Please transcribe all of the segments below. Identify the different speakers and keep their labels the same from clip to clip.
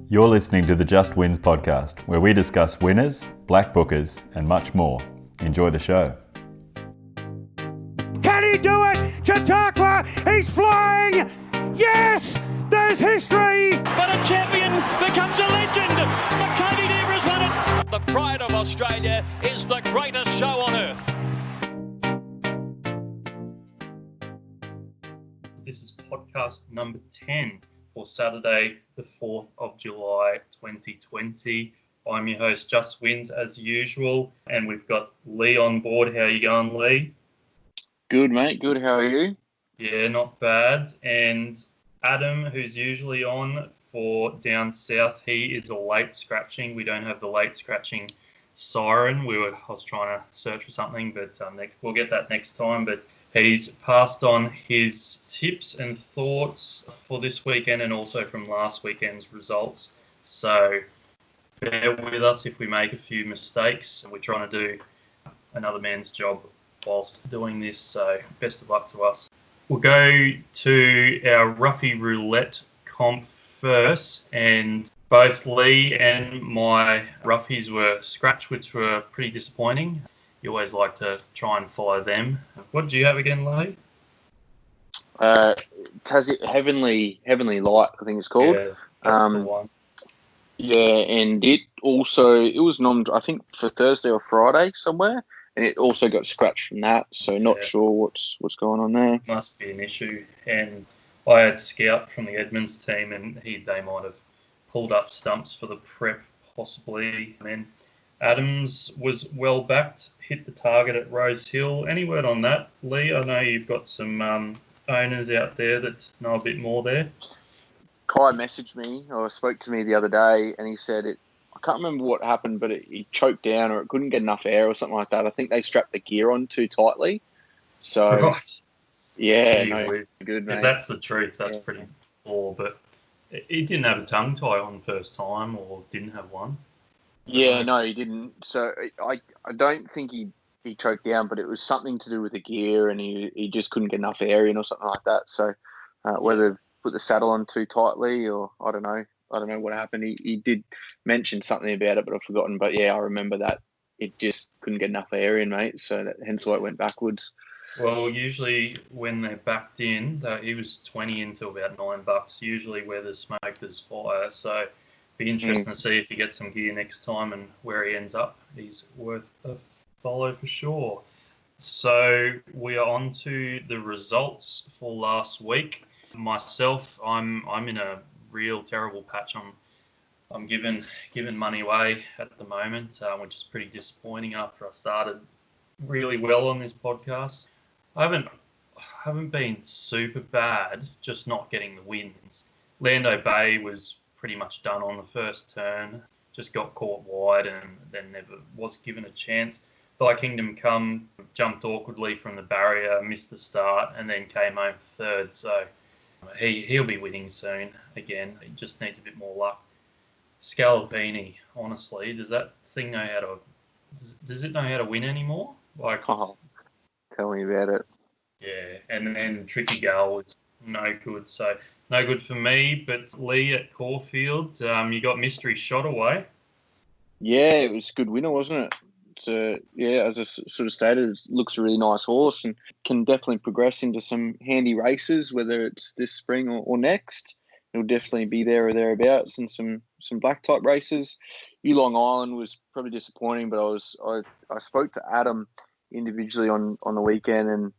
Speaker 1: You're listening to the Just Wins podcast, where we discuss winners, black bookers, and much more. Enjoy the show.
Speaker 2: Can he do it? Chautauqua, he's flying! Yes! There's history!
Speaker 3: But a champion becomes a legend! Makoni Deaver has won it! The pride of Australia is the greatest show on earth.
Speaker 4: This is podcast number 10 for Saturday, the 4th of July, 2020. I'm your host, Just Wins, as usual, and we've got Lee on board. How are you going, Lee?
Speaker 5: Good, mate. Good. How are you?
Speaker 4: Yeah, not bad. And Adam, who's usually on for down south, he is a late scratching. We don't have the late scratching siren. I was trying to search for something, but we'll get that next time. But he's passed on his tips and thoughts for this weekend and also from last weekend's results. So bear with us if we make a few mistakes. We're trying to do another man's job whilst doing this, so best of luck to us. We'll go to our Roughie Roulette comp first, and both Lee and my roughies were scratch, which were pretty disappointing. You always like to try and follow them. What did you have again, Lee?
Speaker 5: Heavenly Light, I think it's called.
Speaker 4: Yeah, that's the one.
Speaker 5: Yeah, and it was nommed, I think, for Thursday or Friday somewhere, and it also got scratched from that. So not sure what's going on there.
Speaker 4: Must be an issue. And I had Scout from the Edmonds team, and they might have pulled up stumps for the prep, possibly. And Adams was well backed, hit the target at Rose Hill. Any word on that, Lee? I know you've got some owners out there that know a bit more there.
Speaker 5: Kai messaged me or spoke to me the other day, and he said I can't remember what happened, but he choked down or it couldn't get enough air or something like that. I think they strapped the gear on too tightly. So,
Speaker 4: right.
Speaker 5: Yeah,
Speaker 4: good,
Speaker 5: mate.
Speaker 4: If that's the truth, that's pretty poor. But he didn't have a tongue tie on first time, or didn't have one.
Speaker 5: Yeah, no, he didn't. So I don't think he choked down, but it was something to do with the gear, and he just couldn't get enough air in or something like that. So whether put the saddle on too tightly or I don't know what happened. He did mention something about it, but I've forgotten. But yeah, I remember that it just couldn't get enough air in, mate. So hence why it went backwards.
Speaker 4: Well, usually when they're backed in, he was 20 into about $9. Usually where there's smoke, there's fire. So be interesting to see if he gets some gear next time and where he ends up. He's worth a follow for sure. So we are on to the results for last week. Myself, I'm in a real terrible patch. I'm giving money away at the moment, which is pretty disappointing after I started really well on this podcast. I haven't been super bad, just not getting the wins. Lando Bay was pretty much done on the first turn, just got caught wide and then never was given a chance. Thy Kingdom Come jumped awkwardly from the barrier, missed the start, and then came home for third. So he'll be winning soon again. He just needs a bit more luck. Scalabini, honestly, does that thing know how to? Does it know how to win anymore?
Speaker 5: Tell me about it.
Speaker 4: Yeah, and then Tricky Gal was no good. So no good for me. But Lee at Caulfield, you got Mystery Shot away.
Speaker 5: Yeah, it was a good winner, wasn't it? So, as I sort of stated, it looks a really nice horse and can definitely progress into some handy races, whether it's this spring or next. It'll definitely be there or thereabouts in some black type races. Long Island was probably disappointing, but I spoke to Adam individually on the weekend and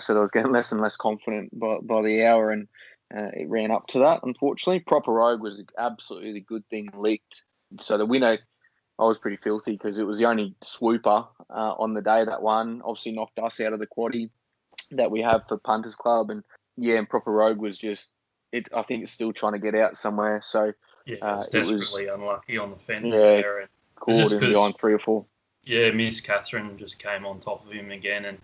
Speaker 5: said I was getting less and less confident by the hour, and it ran up to that, unfortunately. Proper Rogue was absolutely the good thing leaked. So the winner, I was pretty filthy because it was the only swooper on the day that won. Obviously knocked us out of the quaddie that we have for Punters Club. And Proper Rogue was just, I think it's still trying to get out somewhere. So
Speaker 4: it's desperately unlucky on the fence
Speaker 5: there.
Speaker 4: And
Speaker 5: caught him behind 3 or 4.
Speaker 4: Yeah, Miss Catherine just came on top of him again. And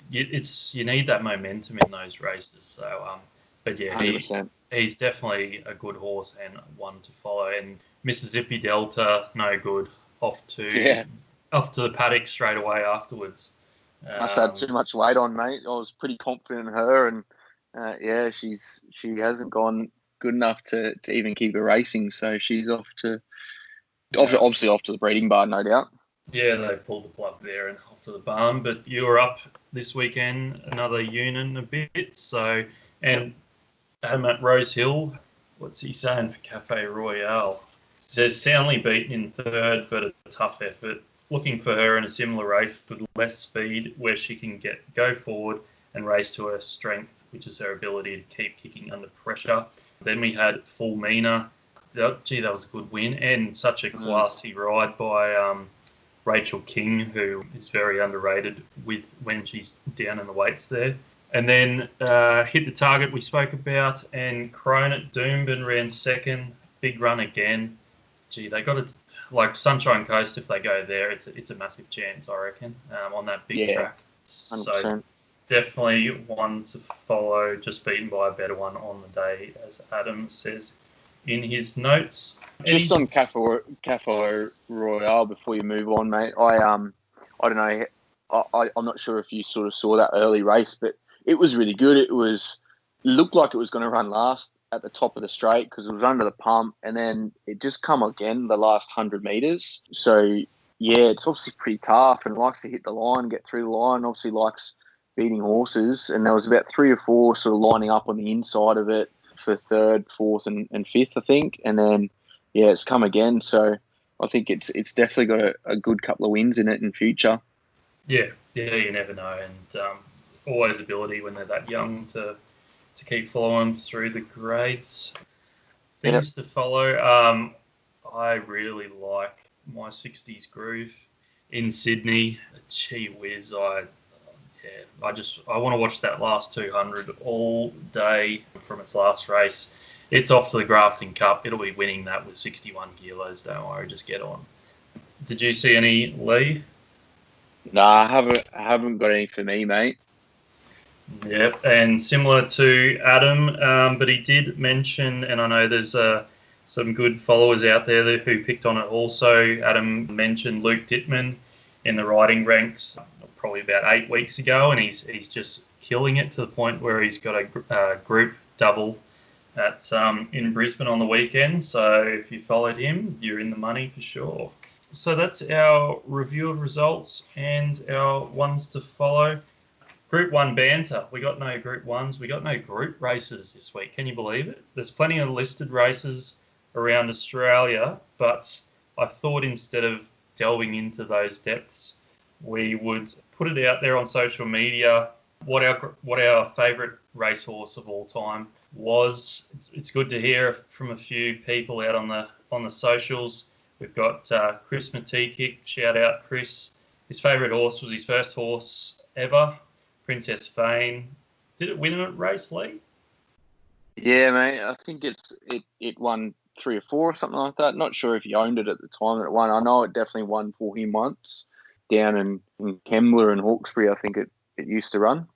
Speaker 4: you need that momentum in those races. So, but yeah,
Speaker 5: 100%.
Speaker 4: He's definitely a good horse and one to follow. And Mississippi Delta, no good. Off to the paddock straight away afterwards.
Speaker 5: Must have too much weight on, mate. I was pretty confident in her, and she hasn't gone good enough to even keep her racing. So she's obviously off to the breeding barn, no doubt.
Speaker 4: Yeah, they pulled the plug there and off to the barn. But you were up this weekend, another unit and a bit. So, and Adam at Rose Hill, what's he saying for Cafe Royale? He says soundly beaten in third, but a tough effort. Looking for her in a similar race with less speed, where she can go forward and race to her strength, which is her ability to keep kicking under pressure. Then we had Fulmina. Gee, that was a good win, and such a classy ride by Rachel King, who is very underrated when she's down in the weights there. And then Hit the Target we spoke about, and Crone at Doomben ran second. Big run again. Gee, they got it like Sunshine Coast. If they go there, it's a massive chance, I reckon, on that big track.
Speaker 5: 100%.
Speaker 4: So definitely one to follow, just beaten by a better one on the day, as Adam says in his notes.
Speaker 5: Just on Cafe Royale before you move on, mate. I don't know. I'm not sure if you sort of saw that early race, but it was really good. It looked like it was going to run last at the top of the straight because it was under the pump, and then it just come again the last 100 metres. So yeah, it's obviously pretty tough and likes to hit the line, get through the line. Obviously likes beating horses, and there was about 3 or 4 sort of lining up on the inside of it for third, fourth, and fifth, I think. And then yeah, it's come again. So I think it's definitely got a good couple of wins in it in future.
Speaker 4: Yeah, you never know, and always ability when they're that young to keep following through the grades. Things to follow. I really like my 60s groove in Sydney. Gee whiz, I want to watch that last 200 all day from its last race. It's off to the Grafton Cup. It'll be winning that with 61 kilos. Don't worry, just get on. Did you see any, Lee?
Speaker 5: No, I haven't got any for me, mate.
Speaker 4: Yep, and similar to Adam, but he did mention, and I know there's some good followers out there who picked on it also. Adam mentioned Luke Dittman in the riding ranks probably about 8 weeks ago, and he's just killing it to the point where he's got a group double at in Brisbane on the weekend. So if you followed him, you're in the money for sure. So that's our review of results and our ones to follow. Group 1 banter. We got no Group 1s. We got no group races this week. Can you believe it? There's plenty of listed races around Australia, but I thought instead of delving into those depths, we would put it out there on social media what our favourite racehorse of all time was. It's good to hear from a few people out on the socials. We've got Chris Matiki. Shout out, Chris. His favourite horse was his first horse ever, Princess Fane. Did it win a race, Lee?
Speaker 5: Yeah, mate. I think it won 3 or 4 or something like that. Not sure if he owned it at the time that it won. I know it definitely won for him once down in Kembla and Hawkesbury. I think it used to run.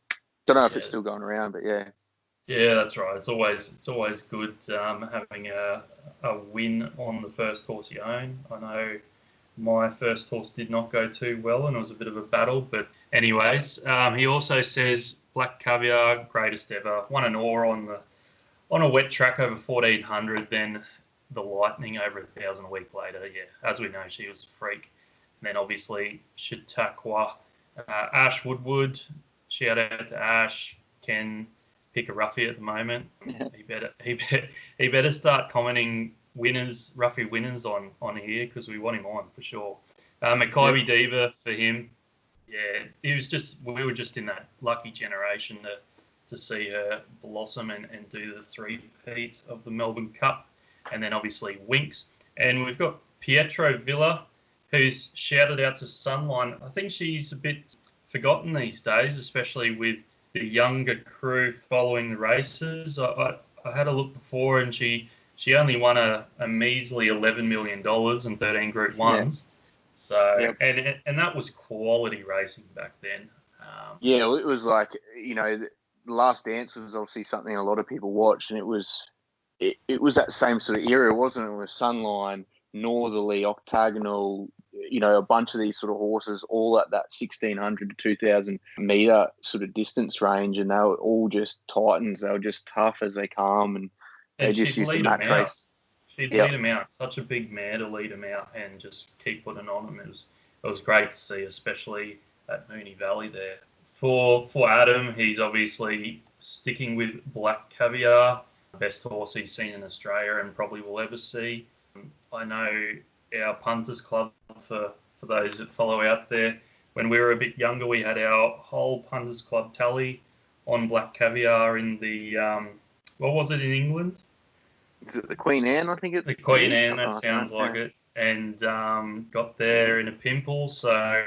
Speaker 5: Don't know if it's still going around, but yeah.
Speaker 4: Yeah, that's right. It's always good having a win on the first horse you own. I know my first horse did not go too well, and it was a bit of a battle. But anyways, he also says Black Caviar, greatest ever. Won an oar on a wet track over 1400. Then the Lightning over 1,000 a week later. Yeah, as we know, she was a freak. And then obviously Chautauqua, Ash Woodward. Shout out to Ash. Ken pick a roughie at the moment. He better start commenting roughie winners on here, because we want him on for sure. Mackay Diva for him. Yeah, we were just in that lucky generation to see her blossom and do the 3-peat of the Melbourne Cup, and then obviously Winks. And we've got Pietro Villa, who's shouted out to Sunline. I think she's a bit forgotten these days, especially with the younger crew following the races. I had a look before, and she only won a measly $11 million and 13 Group 1s. Yeah. So, and that was quality racing back then.
Speaker 5: It was like, The Last Dance was obviously something a lot of people watched, and it was that same sort of era, wasn't it? With Sunline, Northerly, Octagonal, a bunch of these sort of horses, all at that 1,600 to 2,000 metre sort of distance range, and they were all just titans. They were just tough as they come, and They
Speaker 4: And
Speaker 5: just
Speaker 4: she'd
Speaker 5: used to
Speaker 4: lead him
Speaker 5: match
Speaker 4: out.
Speaker 5: race.
Speaker 4: She'd
Speaker 5: Yep.
Speaker 4: lead him out. Such a big mare to lead him out and just keep putting on him. It was great to see, especially at Moonee Valley there. For Adam, he's obviously sticking with Black Caviar, best horse he's seen in Australia and probably will ever see. I know our punters club, for those that follow out there, when we were a bit younger, we had our whole punters club tally on Black Caviar in the what was it in England?
Speaker 5: Is it the Queen Anne? I think it's
Speaker 4: The Queen Anne.
Speaker 5: something
Speaker 4: That sounds like
Speaker 5: yeah.
Speaker 4: it. And got there in a pimple, so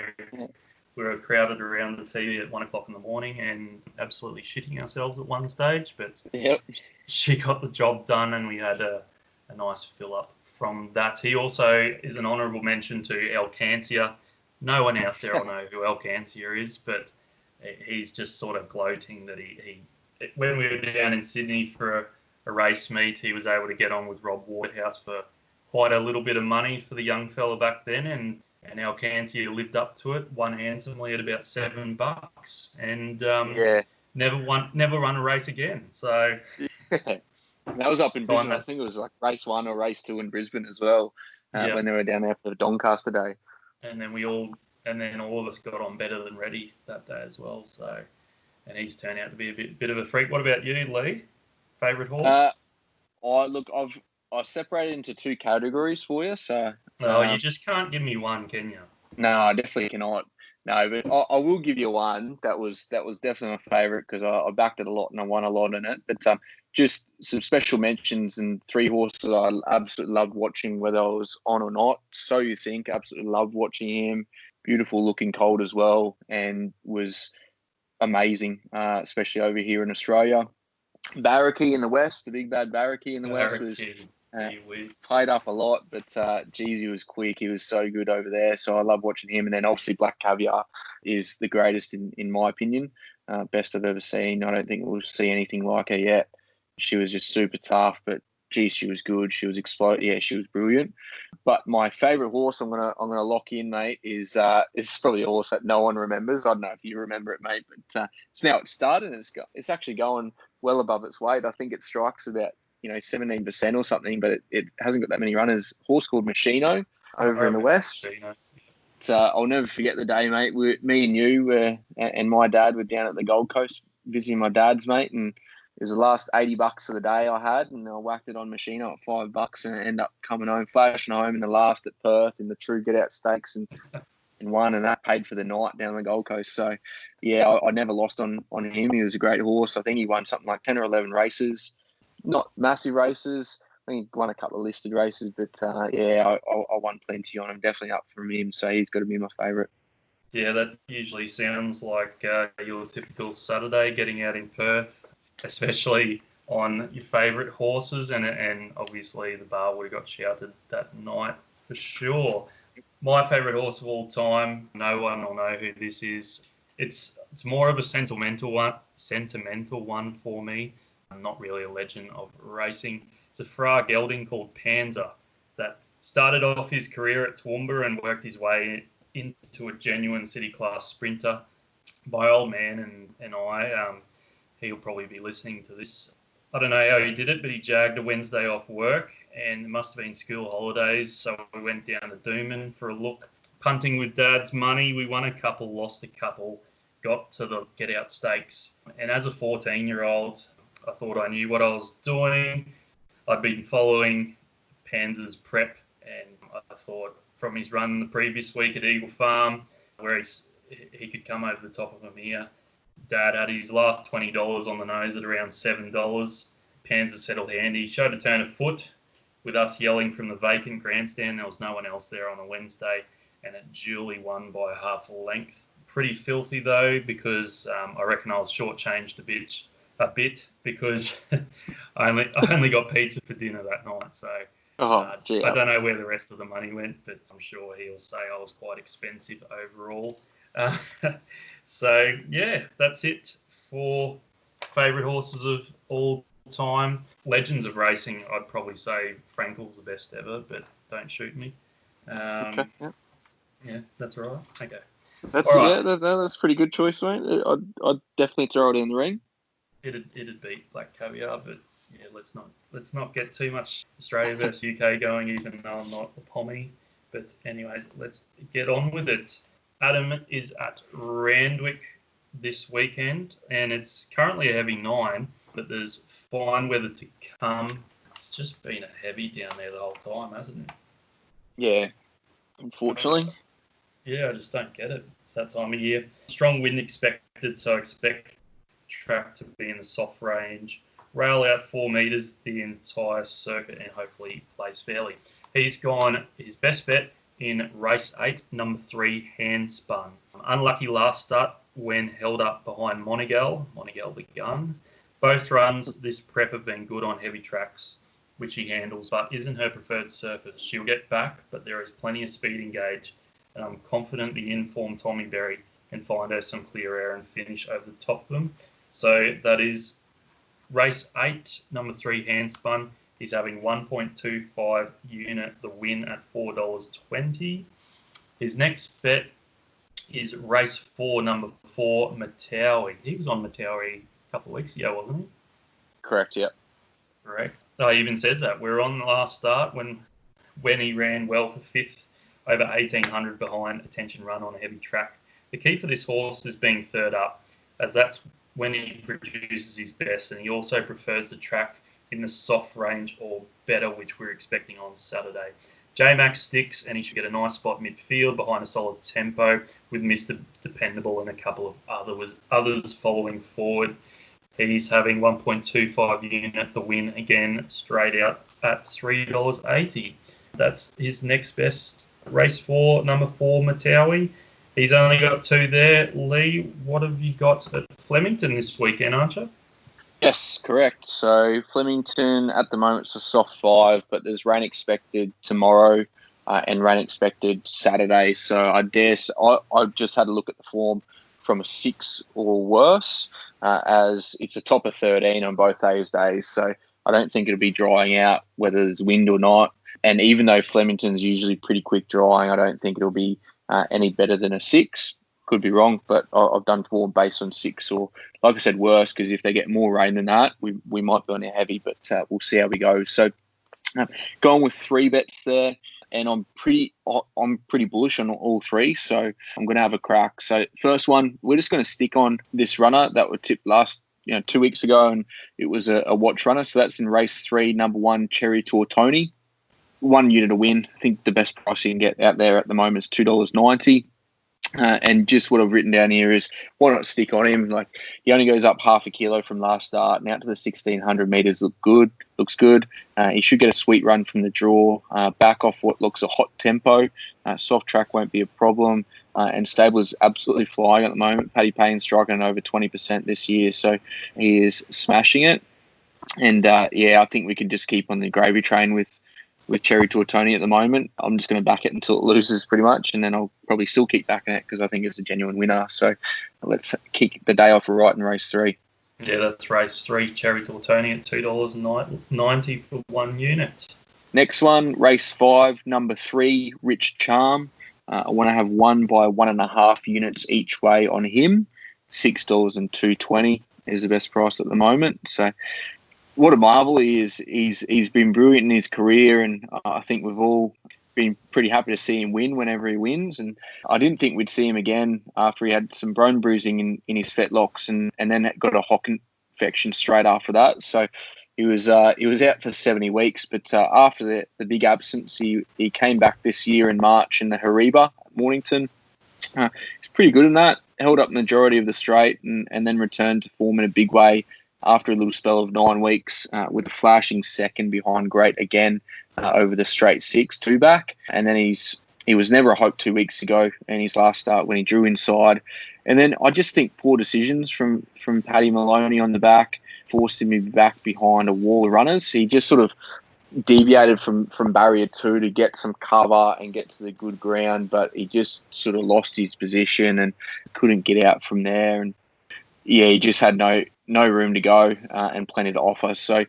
Speaker 4: we were crowded around the TV at 1 o'clock in the morning and absolutely shitting ourselves at one stage. But
Speaker 5: Yep.
Speaker 4: she got the job done, and we had a nice fill up from that. He also is an honourable mention to Alcancia. No one out there will know who Alcancia is, but he's just sort of gloating that he when we were down in Sydney for a race meet, he was able to get on with Rob Waterhouse for quite a little bit of money for the young fella back then, and Alcancia lived up to it, won handsomely at about $7, and never run a race again. So
Speaker 5: that was up in Brisbane. I think it was like race 1 or race 2 in Brisbane as well, when they were down there for the Doncaster Day.
Speaker 4: And then all of us got on better than ready that day as well. So, and he's turned out to be a bit of a freak. What about you, Lee? Favourite horse?
Speaker 5: I separated into 2 categories for you. So,
Speaker 4: you just can't give me one, can you?
Speaker 5: No, I definitely cannot. No, but I will give you one that was definitely my favourite because I backed it a lot and I won a lot in it. But just some special mentions and 3 horses I absolutely loved watching, whether I was on or not. So You Think, absolutely loved watching him. Beautiful looking colt as well, and was amazing, especially over here in Australia. Barracky in the West, the big bad Barracky in the West was played up a lot, but geez, he was quick. He was so good over there. So I love watching him. And then obviously Black Caviar is the greatest in my opinion. Best I've ever seen. I don't think we'll see anything like her yet. She was just super tough, but geez, she was good. She was Yeah, she was brilliant. But my favourite horse, I'm gonna lock in, mate, is probably a horse that no one remembers. I don't know if you remember it, mate, but it's now it started. And it's actually going well above its weight. I think it strikes about 17% or something, but it hasn't got that many runners. Horse called Machino over in the West. I'll never forget the day, mate. Me and you and my dad were down at the Gold Coast visiting my dad's, mate, and it was the last $80 of the day I had, and I whacked it on Machino at $5 and ended up coming home, flashing home in the last at Perth in the True Get Out Stakes and won, and that paid for the night down the Gold Coast. So, yeah, I never lost on him. He was a great horse. I think he won something like 10 or 11 races. Not massive races. I think he won a couple of listed races, but I won plenty on him. Definitely up from him, so he's got to be my favourite.
Speaker 4: Yeah, that usually sounds like your typical Saturday getting out in Perth, especially on your favourite horses, and obviously the bar would have got shouted that night for sure. My favourite horse of all time, no one will know who this is. It's more of a sentimental one for me. I'm not really a legend of racing. It's a Fra gelding called Panzer that started off his career at Toowoomba and worked his way into a genuine city class sprinter. My old man and I, he'll probably be listening to this. I don't know how he did it, but he jagged a Wednesday off work, and it must have been school holidays, so we went down to Dooman for a look. Punting with Dad's money, we won a couple, lost a couple, got to the Get Out Stakes. And as a 14-year-old, I thought I knew what I was doing. I'd been following Panzer's prep, and I thought from his run the previous week at Eagle Farm, where he could come over the top of him here. Dad had his last $20 on the nose at around $7. Panzer settled handy, showed a turn of foot with us yelling from the vacant grandstand. There was no one else there on a Wednesday, and it duly won by half a length. Pretty filthy though, because I reckon I was shortchanged a bit because I only got pizza for dinner that night. So I don't know where the rest of the money went, but I'm sure he'll say I was quite expensive overall. So yeah, that's it for favourite horses of all time. Legends of racing, I'd probably say Frankel's the best ever, but don't shoot me.
Speaker 5: Okay,
Speaker 4: yeah, that's all right. Okay.
Speaker 5: That's a pretty good choice, mate. I'd definitely throw it in the ring.
Speaker 4: It'd beat Black Caviar, but Yeah, let's not get too much Australia versus UK going, even though I'm not a pommy. But anyways, let's get on with it. Adam is at Randwick this weekend, and it's currently a heavy 9, but there's fine weather to come. It's just been a heavy down there the whole time, hasn't it?
Speaker 5: Yeah, unfortunately.
Speaker 4: Yeah, I just don't get it. It's that time of year. Strong wind expected, so expect track to be in the soft range. Rail out 4 metres the entire circuit, and hopefully he plays fairly. He's gone his best bet in race 8, number 3, Handspun. Unlucky last start when held up behind Monegal the gun. Both runs this prep have been good on heavy tracks, which he handles, but isn't her preferred surface. She'll get back, but there is plenty of speed engaged, and I'm confident the informed Tommy Berry can find her some clear air and finish over the top of them. So that is race 8, number 3, Handspun. He's having 1.25 unit, the win at $4.20. His next bet is race 4, number 4, Matawi. He was on Matawi a couple of weeks ago, wasn't he?
Speaker 5: Correct, yeah.
Speaker 4: Correct. Oh, he even says that. We're on the last start when he ran well for 5th, over 1,800 behind Attention Run on a heavy track. The key for this horse is being third up, as that's when he produces his best, and he also prefers the track in the soft range or better, which we're expecting on Saturday. J-Max sticks, and he should get a nice spot midfield behind a solid tempo with Mr. Dependable and a couple of others following forward. He's having 1.25 unit, the win again, straight out at $3.80. That's his next best. Race 4, number 4, Matawi. He's only got 2 there. Lee, what have you got at Flemington this weekend, aren't you?
Speaker 5: Yes, correct. So Flemington at the moment it's a soft 5, but there's rain expected tomorrow and rain expected Saturday. So I've just had a look at the form from a 6 or worse, as it's a top of 13 on both those days. So I don't think it'll be drying out whether there's wind or not. And even though Flemington's usually pretty quick drying, I don't think it'll be any better than a 6. Could be wrong, but I've done form based on 6 or, like I said, worse, because if they get more rain than that, we might be on a heavy, but we'll see how we go. So going with 3 bets there, and I'm pretty bullish on all 3, so I'm going to have a crack. So first one, we're just going to stick on this runner that were tipped 2 weeks ago, and it was a watch runner. So that's in race 3, number 1, Cherry Tortoni. 1 unit to win. I think the best price you can get out there at the moment is $2.90. And just what I've written down here is, why not stick on him? Like, he only goes up half a kilo from last start, and out to the 1,600 metres looks good. He should get a sweet run from the draw, back off what looks a hot tempo. Soft track won't be a problem, and stable is absolutely flying at the moment. Paddy Payne's striking over 20% this year, so he is smashing it. And I think we can just keep on the gravy train with Cherry Tortoni at the moment. I'm just going to back it until it loses pretty much, and then I'll probably still keep backing it because I think it's a genuine winner. So let's kick the day off right in race 3.
Speaker 4: Yeah, that's race 3, Cherry Tortoni at $2.90 for 1 unit.
Speaker 5: Next one, race 5, number 3, Rich Charm. I want to have 1 by 1.5 units each way on him. $6.220 is the best price at the moment. So what a marvel he is. He's been brilliant in his career, and I think we've all been pretty happy to see him win whenever he wins. And I didn't think we'd see him again after he had some bone bruising in his fetlocks and then got a hock infection straight after that. So he was out for 70 weeks. But after the big absence, he came back this year in March in the Hariba at Mornington. He's pretty good in that. Held up the majority of the straight and then returned to form in a big way after a little spell of 9 weeks, with a flashing second behind Great again over the straight 6 2-back. And then he was never a hope 2 weeks ago in his last start when he drew inside. And then I just think poor decisions from Paddy Maloney on the back forced him to be back behind a wall of runners. He just sort of deviated from barrier 2 to get some cover and get to the good ground, but he just sort of lost his position and couldn't get out from there. And yeah, he just had no room to go and plenty to offer. So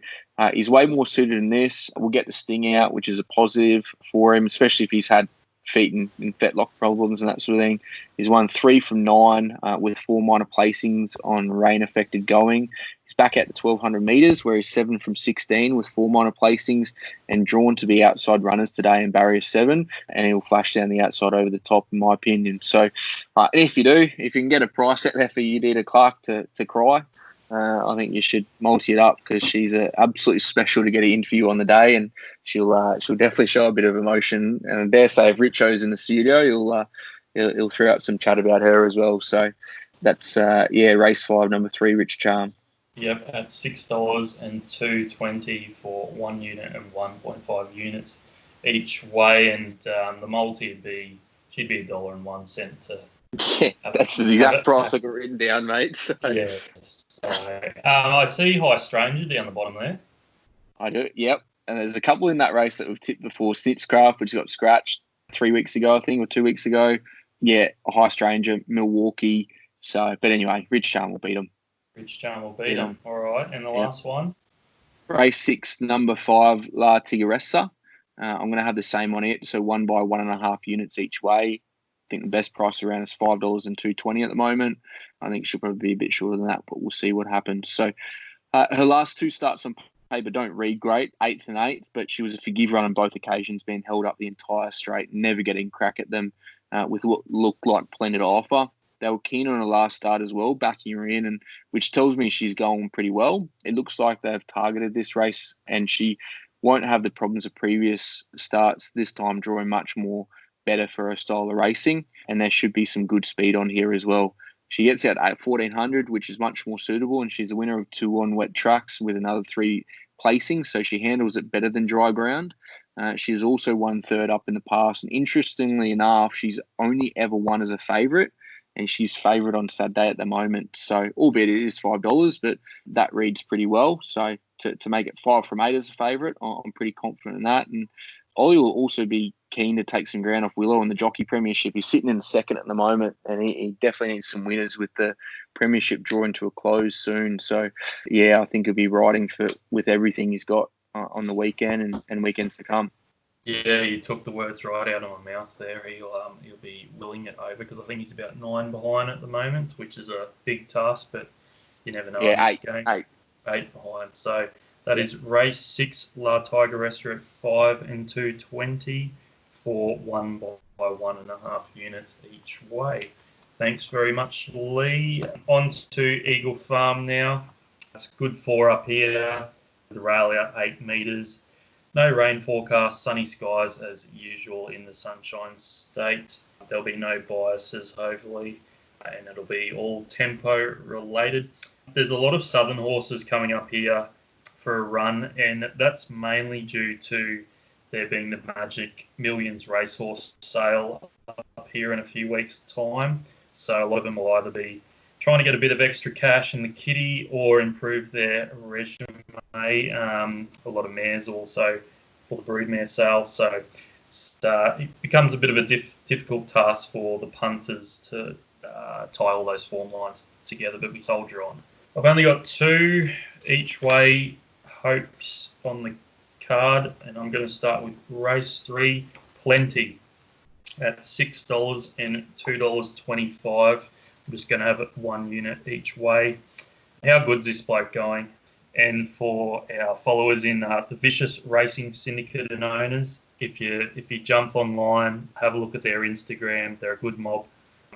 Speaker 5: he's way more suited than this. We'll get the sting out, which is a positive for him, especially if he's had feet and fetlock problems and that sort of thing. He's won 3 from 9 with 4 minor placings on rain-affected going. He's back at the 1,200 metres, where he's 7 from 16 with 4 minor placings and drawn to be outside runners today in barrier 7, and he'll flash down the outside over the top, in my opinion. So if you can get a price out there for Udita Clark to cry, I think you should multi it up, because she's absolutely special to get an interview on the day, and she'll definitely show a bit of emotion. And I dare say, if Richo's in the studio, he'll throw out some chat about her as well. So that's race 5, number 3, Rich Charm.
Speaker 4: Yep, at $6 and $2.20 for 1 unit and 1.5 units each way, and the multi she'd be $1.01 to.
Speaker 5: Yeah, that's the exact price I got written down, mate. So.
Speaker 4: Yeah. So, I see High Stranger down the bottom there.
Speaker 5: I do, yep. And there's a couple in that race that we've tipped before. Snitchcraft, which got scratched 3 weeks ago, I think, or 2 weeks ago. Yeah, a High Stranger, Milwaukee. So, but anyway, Rich Charm will beat them.
Speaker 4: Rich Charm will beat them. All right, and the last one?
Speaker 5: Race 6, number 5, La Tigresa. I'm going to have the same on it, so 1 by 1.5 units each way. I think the best price around is $5 and $2.20 at the moment. I think she'll probably be a bit shorter than that, but we'll see what happens. So her last 2 starts on paper don't read great, 8th and 8th, but she was a forgive run on both occasions, being held up the entire straight, never getting crack at them with what looked like plenty to offer. They were keen on her last start as well, backing her in, and which tells me she's going pretty well. It looks like they've targeted this race, and she won't have the problems of previous starts, this time drawing much more better for her style of racing, and there should be some good speed on here as well. She gets out at 1,400, which is much more suitable, and she's a winner of 2 on wet tracks with another 3 placings, so she handles it better than dry ground. She's also won 3rd up in the past, and interestingly enough, she's only ever won as a favourite, and she's favourite on Saturday at the moment. So, albeit it is $5, but that reads pretty well. So, to make it 5 from 8 as a favourite, I'm pretty confident in that. And Ollie will also be keen to take some ground off Willow in the Jockey Premiership. He's sitting in the 2nd at the moment, and he definitely needs some winners with the Premiership drawing to a close soon. So, yeah, I think he'll be riding with everything he's got on the weekend and weekends to come.
Speaker 4: Yeah, you took the words right out of my mouth there. He'll be willing it over, because I think he's about 9 behind at the moment, which is a big task, but you never know.
Speaker 5: Yeah,
Speaker 4: 8 behind. So that is race 6, La Tigresa at 5 and $2.20 for 1 by 1.5 units each way. Thanks very much, Lee. On to Eagle Farm now. It's good 4 up here. The rail out 8 metres. No rain forecast, sunny skies as usual in the Sunshine State. There'll be no biases, hopefully, and it'll be all tempo related. There's a lot of southern horses coming up here for a run, and that's mainly due to there being the Magic Millions racehorse sale up here in a few weeks' time. So a lot of them will either be trying to get a bit of extra cash in the kitty or improve their resume. A lot of mares also for the broodmare sale. So it becomes a bit of a difficult task for the punters to tie all those form lines together, but we soldier on. I've only got 2 each way hopes on the card, and I'm going to start with race 3, Plenty, at $6 and $2.25. I'm just going to have it 1 unit each way. How good's this bloke going? And for our followers in the Vicious Racing Syndicate and owners, if you jump online, have a look at their Instagram. They're a good mob,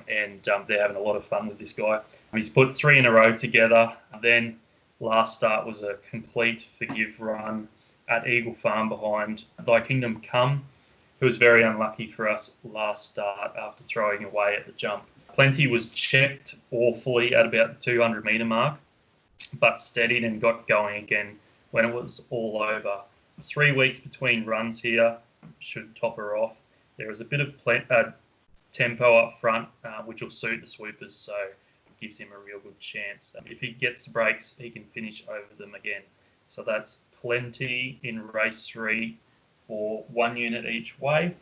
Speaker 4: and they're having a lot of fun with this guy. He's put 3 in a row together. Then last start was a complete forgive run at Eagle Farm behind Thy Kingdom Come, who was very unlucky for us last start after throwing away at the jump. Plenty was checked awfully at about the 200 metre mark, but steadied and got going again when it was all over. 3 weeks between runs here should top her off. There is a bit of tempo up front, which will suit the swoopers, so it gives him a real good chance. If he gets the breaks, he can finish over them again. So that's Plenty in race 3 for 1 unit each way.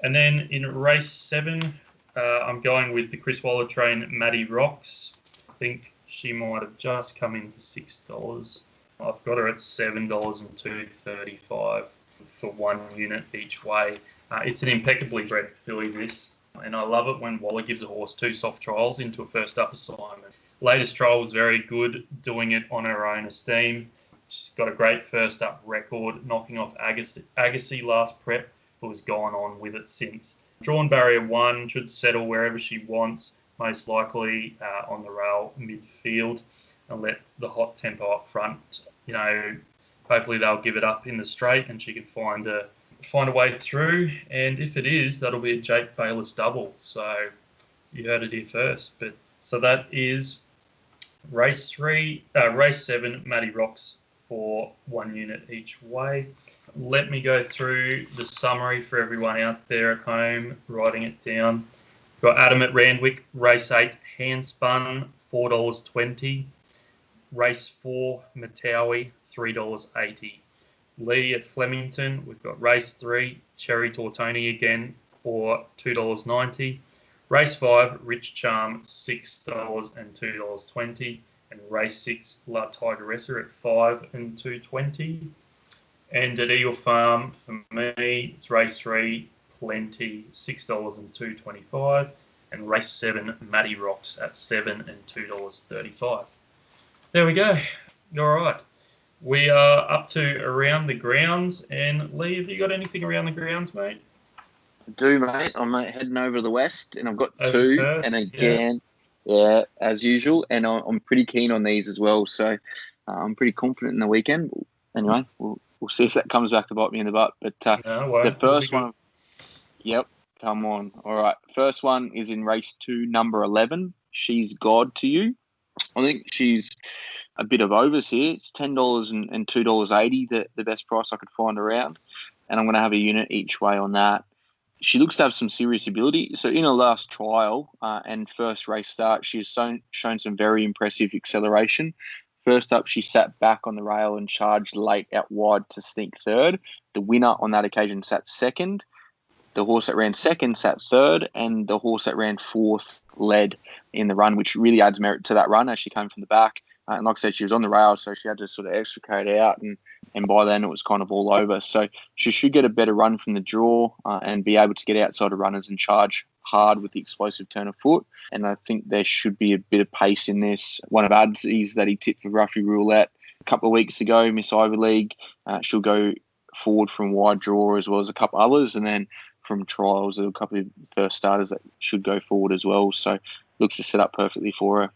Speaker 4: And then in race 7, I'm going with the Chris Waller train, Maddie Rocks. I think she might have just come into $6. I've got her at $7 and $2.35 for 1 unit each way. It's an impeccably bred filly, this, and I love it when Waller gives a horse 2 soft trials into a first up assignment. Latest trial was very good, doing it on her own esteem. She's got a great first up record, knocking off Agassi last prep, who has gone on with it since. Drawn barrier 1, should settle wherever she wants, most likely on the rail midfield, and let the hot tempo up front. Hopefully they'll give it up in the straight and she can find a way through. And if it is, that'll be a Jake Bayless double. So you heard it here first. So that is race 7, Matty Rocks for 1 unit each way. Let me go through the summary for everyone out there at home, writing it down. Got Adam at Randwick, race 8, Handspun, $4.20. Race 4, Matawi, $3.80. Lee at Flemington, we've got race 3, Cherry Tortoni again for $2.90. Race 5, Rich Charm, $6 and $2.20. And race 6, La Tigeressa at $5 and $2.20. And at Eagle Farm, for me, it's race 3, Plenty, $6 and $2.25. And race 7, Matty Rocks at $7 and $2.35. There we go. All right. We are up to around the grounds. And Lee, have you got anything around the grounds, mate?
Speaker 5: I do, mate. I'm heading over the west, and I've got
Speaker 4: Over
Speaker 5: 2.
Speaker 4: Perth,
Speaker 5: and again, yeah, as usual. And I'm pretty keen on these as well. So I'm pretty confident in the weekend. Anyway, we'll see if that comes back to bite me in the butt. But the first one, yep, come on. All right. First one is in race 2, number 11. She's God to You. I think she's a bit of overs here. It's $10 and $2.80, the best price I could find around. And I'm going to have a unit each way on that. She looks to have some serious ability. So in her last trial and first race start, she's shown some very impressive acceleration. First up, she sat back on the rail and charged late out wide to sneak third. The winner on that occasion sat second. The horse that ran second sat third, and the horse that ran fourth led in the run, which really adds merit to that run as she came from the back. And like I said, she was on the rail, so she had to sort of extricate out, and by then it was kind of all over. So she should get a better run from the draw and be able to get outside of runners and charge hard with the explosive turn of foot. And I think there should be a bit of pace in this. One of Adsy's that he tipped for Roughie Roulette a couple of weeks ago, Miss Ivy League, she'll go forward from wide draw as well as a couple others, and then from trials, there are a couple of first starters that should go forward as well. So looks to set up perfectly for her.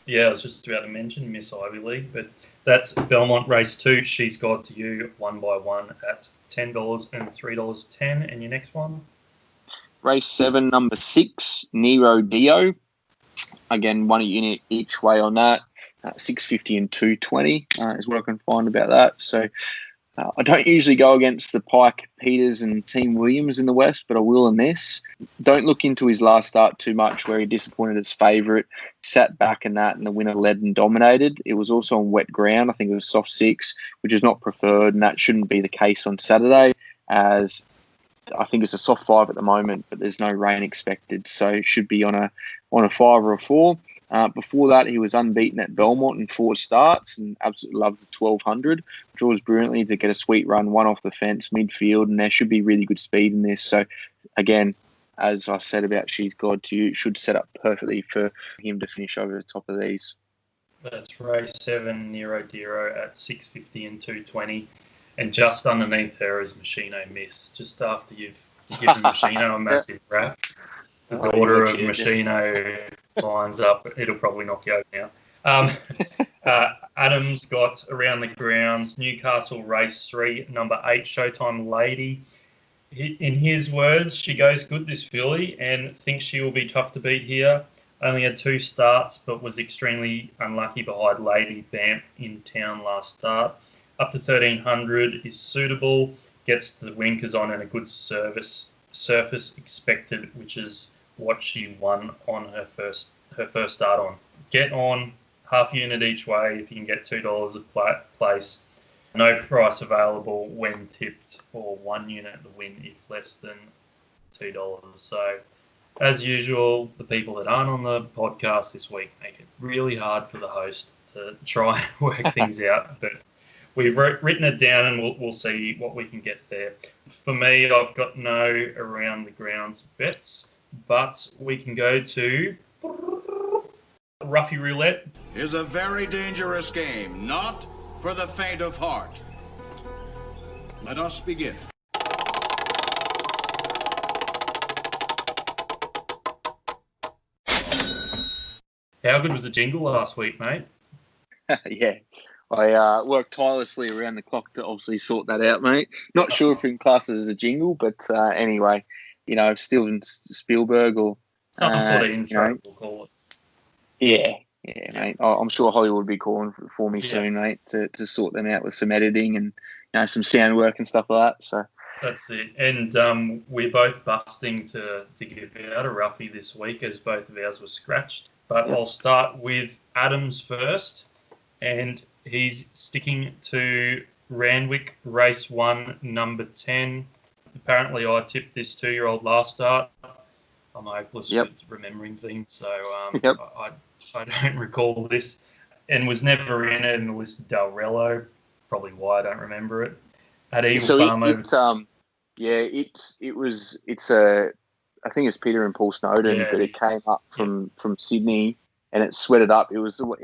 Speaker 4: Yeah, I was just about to mention Miss Ivy League, but that's Belmont race 2. She's God to You, 1 by 1 at $10 and $3.10. And your next one?
Speaker 5: Race 7, number 6, Nero Dio. Again, 1 unit each way on that. $6.50 and $2.20 is what I can find about that. So I don't usually go against the Pike Peters and Team Williams in the West, but I will in this. Don't look into his last start too much where he disappointed his favourite, sat back in that, and the winner led and dominated. It was also on wet ground. I think it was soft 6, which is not preferred, and that shouldn't be the case on Saturday, as I think it's a soft 5 at the moment, but there's no rain expected, so it should be on a 5 or a 4. Before that, he was unbeaten at Belmont in 4 starts and absolutely loved the 1200. Draws brilliantly to get a sweet run, 1 off the fence, midfield, and there should be really good speed in this. So, again, as I said about She's God to You, it should set up perfectly for him to finish over the top of these.
Speaker 4: That's race 7, Nero Diro at $6.50 and $2.20. And just underneath her is Machino Miss, just after you've given Machino a massive rap. The daughter of Machino lines up. It'll probably knock you over now. Adam's got around the grounds, Newcastle race 3, number 8, Showtime Lady. In his words, she goes good, this filly, and thinks she will be tough to beat here. Only had 2 starts, but was extremely unlucky behind Lady Banff in town last start. Up to 1300 is suitable, gets the winkers on and a good surface expected, which is what she won on her first start on. Get on half unit each way if you can get $2 a place. No price available when tipped, or 1 unit the win if less than $2. So, as usual, the people that aren't on the podcast this week make it really hard for the host to try and work things out. But we've written it down, and we'll see what we can get there. For me, I've got no around the grounds bets, but we can go to Roughie Roulette.
Speaker 6: Is a very dangerous game, not for the faint of heart. Let us begin.
Speaker 4: How good was the jingle last week, mate?
Speaker 5: Yeah. I worked tirelessly around the clock to obviously sort that out, mate. Not sure if in class as a jingle, but anyway, Steven Spielberg or
Speaker 4: Some sort of intro, we'll call
Speaker 5: it. Yeah, mate. I'm sure Hollywood will be calling for me soon, mate, to sort them out with some editing and some sound work and stuff like that. So
Speaker 4: that's it. And we're both busting to give out a roughie this week, as both of ours were scratched. But I'll start with Adams first, and he's sticking to Randwick Race 1, number 10. Apparently, I tipped this 2-year-old last start. I'm hopeless with remembering things, so I don't recall this. And was never in it, and listed Dalrello. Probably why I don't remember it. At Eagle Farm
Speaker 5: I think it's Peter and Paul Snowden, but it came up from Sydney and it sweated up.
Speaker 4: That's right.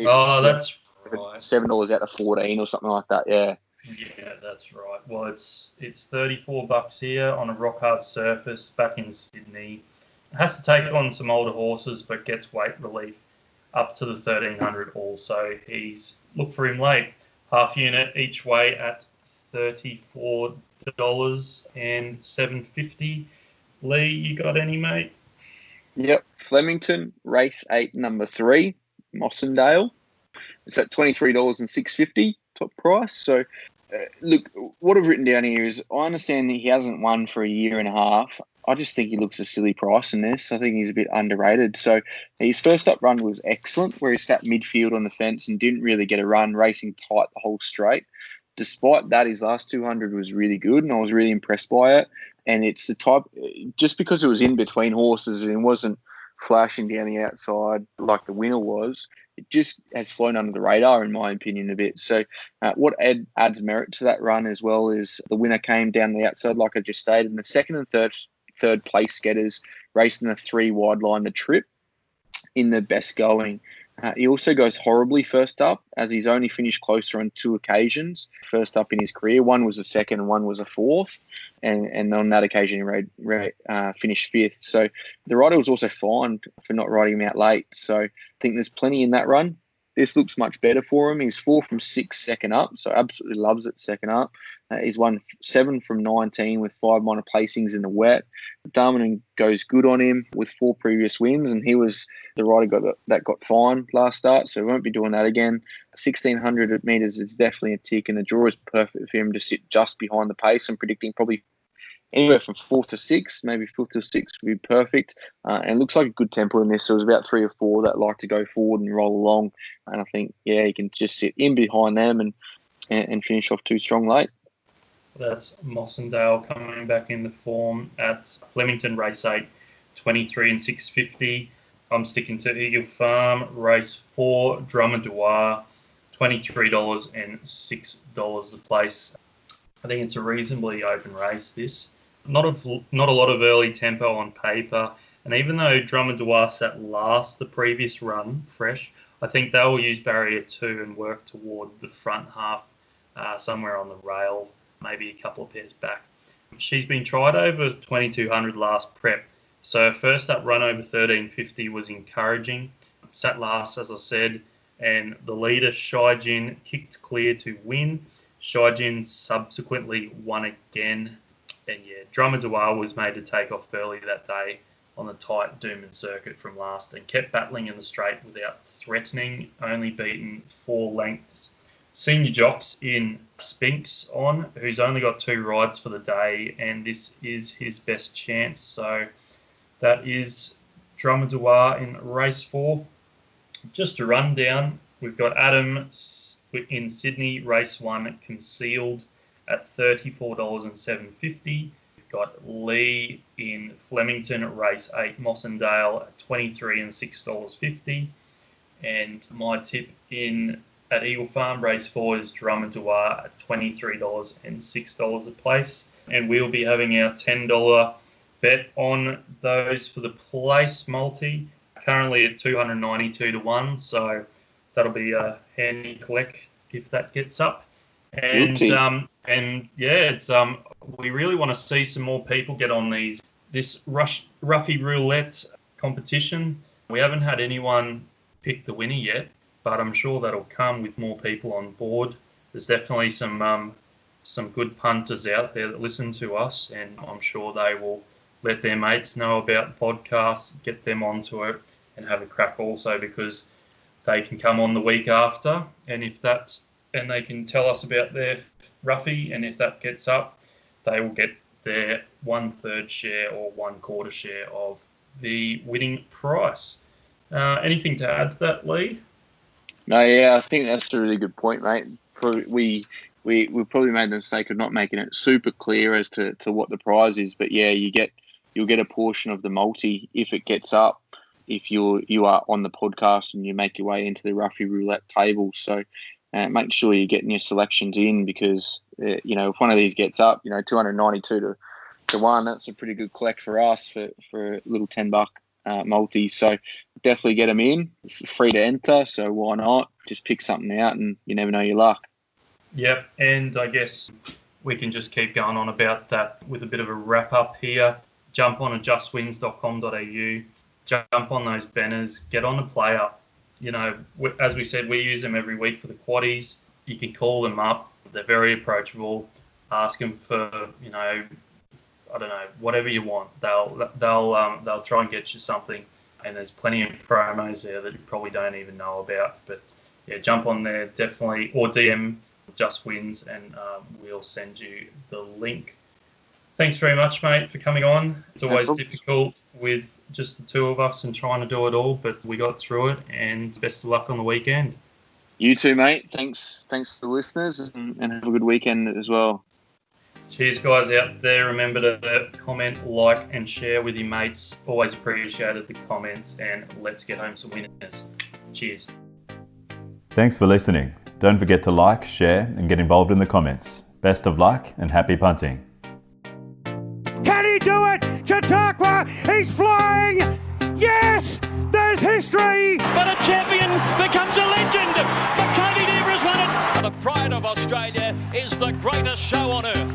Speaker 5: $7 out of 14 or something like that. Yeah.
Speaker 4: Yeah, that's right. Well, it's $34 here on a rock hard surface back in Sydney. It has to take on some older horses, but gets weight relief up to the 1300 also. He's look for him late. Half unit each way at $34 and $7.50. Lee, you got any, mate?
Speaker 5: Yep. Flemington, race 8, number 3, Mossendale. It's at $23 and $6.50 top price. So, look, what I've written down here is I understand that he hasn't won for a year and a half. I just think he looks a silly price in this. I think he's a bit underrated. So his first up run was excellent, where he sat midfield on the fence and didn't really get a run, racing tight the whole straight. Despite that, his last 200 was really good, and I was really impressed by it. And it's the type, just because it was in between horses and it wasn't flashing down the outside like the winner was, it just has flown under the radar, in my opinion, a bit. So what adds merit to that run as well is the winner came down the outside, like I just stated, and the second and third place getters racing the 3 wide line the trip in the best going. He also goes horribly first up, as he's only finished closer on 2 occasions. First up in his career, one was a second and one was a fourth. And on that occasion, he finished 5th. So the rider was also fined for not riding him out late. So I think there's plenty in that run. This looks much better for him. He's 4 from 6 second up, so absolutely loves it second up. He's won 7 from 19 with 5 minor placings in the wet. Darman goes good on him with 4 previous wins, and he was the rider that got fined last start, so we won't be doing that again. 1,600 metres is definitely a tick, and the draw is perfect for him to sit just behind the pace. I'm predicting probably anywhere from 4th to 6th, maybe 5th to 6th would be perfect. And it looks like a good tempo in this. So it was about 3 or 4 that like to go forward and roll along. And I think, he can just sit in behind them and finish off 2 strong late.
Speaker 4: That's Mossendale coming back in the form at Flemington race 8, 23 and 6.50. I'm sticking to Eagle Farm race 4, Drummer $23 and $6 the place. I think it's a reasonably open race, this. Not a lot of early tempo on paper. And even though Drummer sat last the previous run, fresh, I think they will use barrier 2 and work toward the front half, somewhere on the rail, maybe a couple of pairs back. She's been tried over 2,200 last prep. So first up run over 13.50 was encouraging. Sat last, as I said, and the leader, Shijin, kicked clear to win. Shijin subsequently won again. And Drummer was made to take off early that day on the tight Dooman circuit from last and kept battling in the straight without threatening, only beaten 4 lengths. Senior jocks in Spinks on, who's only got 2 rides for the day, and this is his best chance. So that is Drummer in race 4. Just to run down, we've got Adam in Sydney, race 1, concealed at $34 and $7.50. We've got Lee in Flemington, race 8, Mossendale at $23 and $6.50. And my tip in at Eagle Farm. Race 4 is Drum and Dwar at $23 and $6 a place. And we'll be having our $10 bet on those for the place multi, currently at 292 to 1. So that'll be a handy collect if that gets up. And it's we really want to see some more people get on this Roughie Roulette competition. We haven't had anyone pick the winner yet, but I'm sure that'll come with more people on board. There's definitely some good punters out there that listen to us, and I'm sure they will let their mates know about the podcast, get them onto it, and have a crack also, because they can come on the week after, and they can tell us about their roughie, and if that gets up, they will get their 1/3 share or 1/4 share of the winning price. Anything to add to that, Lee?
Speaker 5: No, yeah, I think that's a really good point, mate. We probably made the mistake of not making it super clear as to what the prize is, but yeah, you'll get a portion of the multi if it gets up, if you are on the podcast and you make your way into the Roughie Roulette table. So make sure you're getting your selections in, because if one of these gets up, 292 to 1, that's a pretty good collect for us for a little $10 multi. So definitely get them in. It's free to enter, so why not? Just pick something out, and you never know your luck.
Speaker 4: Yep, and I guess we can just keep going on about that with a bit of a wrap up here. Jump on adjustwins.com.au, jump on those banners, get on the player. As we said, we use them every week for the quaddies. You can call them up. They're very approachable. Ask them for, I don't know, whatever you want. They'll try and get you something. And there's plenty of promos there that you probably don't even know about. But yeah, jump on there definitely, or DM Just Wins, and we'll send you the link. Thanks very much, mate, for coming on. It's always difficult with just the two of us and trying to do it all, but we got through it, and best of luck on the weekend.
Speaker 5: You too, mate. Thanks to the listeners, and have a good weekend as well.
Speaker 4: Cheers, guys out there. Remember to comment, like, and share with your mates. Always appreciated the comments, and let's get home some winners. Cheers.
Speaker 1: Thanks for listening. Don't forget to like, share, and get involved in the comments. Best of luck and happy punting.
Speaker 2: Can he do it? Chautauqua, he's flying. Yes, there's history.
Speaker 3: But a champion becomes a legend. The Cody has won it. The pride of Australia is the greatest show on earth.